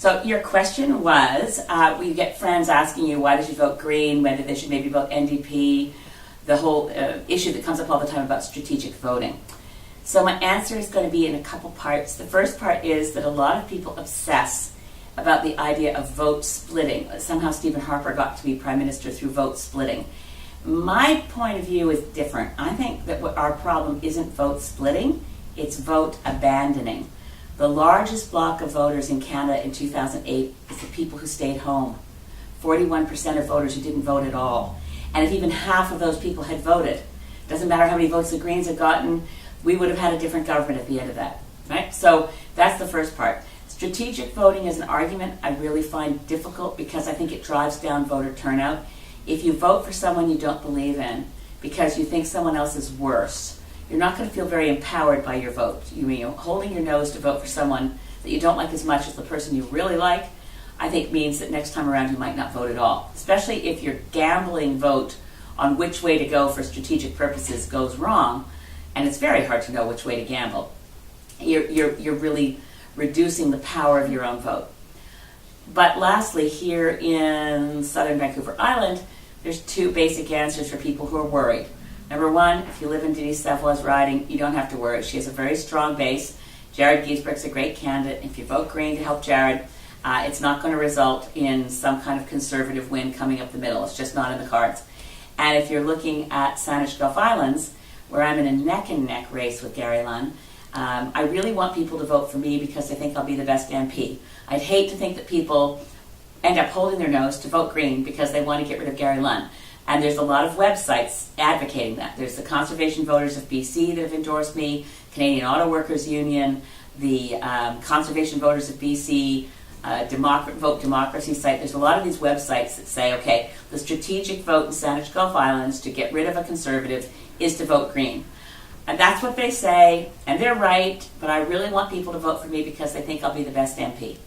So your question was, we get friends asking you why did you vote Green, whether they should maybe vote NDP, the whole issue that comes up all the time about strategic voting. So my answer is going to be in a couple parts. The first part is that a lot of people obsess about the idea of vote splitting. Somehow Stephen Harper got to be Prime Minister through vote splitting. My point of view is different. I think that what our problem isn't vote splitting, it's vote abandoning. The largest block of voters in Canada in 2008 is the people who stayed home. 41% of voters who didn't vote at all. And if even half of those people had voted, doesn't matter how many votes the Greens had gotten, we would have had a different government at the end of that. Right? So that's the first part. Strategic voting is an argument I really find difficult because I think it drives down voter turnout. If you vote for someone you don't believe in because you think someone else is worse, you're not going to feel very empowered by your vote. You holding your nose to vote for someone that you don't like as much as the person you really like, I think means that next time around you might not vote at all. Especially if your gambling vote on which way to go for strategic purposes goes wrong, and it's very hard to know which way to gamble. You're really reducing the power of your own vote. But lastly, here in southern Vancouver Island, there's two basic answers for people who are worried. Number one, if you live in Denise Savoy's riding, you don't have to worry. She has a very strong base. Jared Giesbrecht's a great candidate. If you vote Green to help Jared, it's not going to result in some kind of conservative win coming up the middle. It's just not in the cards. And if you're looking at Saanich Gulf Islands, where I'm in a neck-and-neck race with Gary Lunn, I really want people to vote for me because they think I'll be the best MP. I'd hate to think that people end up holding their nose to vote Green because they want to get rid of Gary Lunn. And there's a lot of websites advocating that. There's the Conservation Voters of BC that have endorsed me, Canadian Auto Workers Union, the Conservation Voters of BC, Vote Democracy site. There's a lot of these websites that say, okay, the strategic vote in Saanich Gulf Islands to get rid of a Conservative is to vote Green. And that's what they say, and they're right, but I really want people to vote for me because they think I'll be the best MP.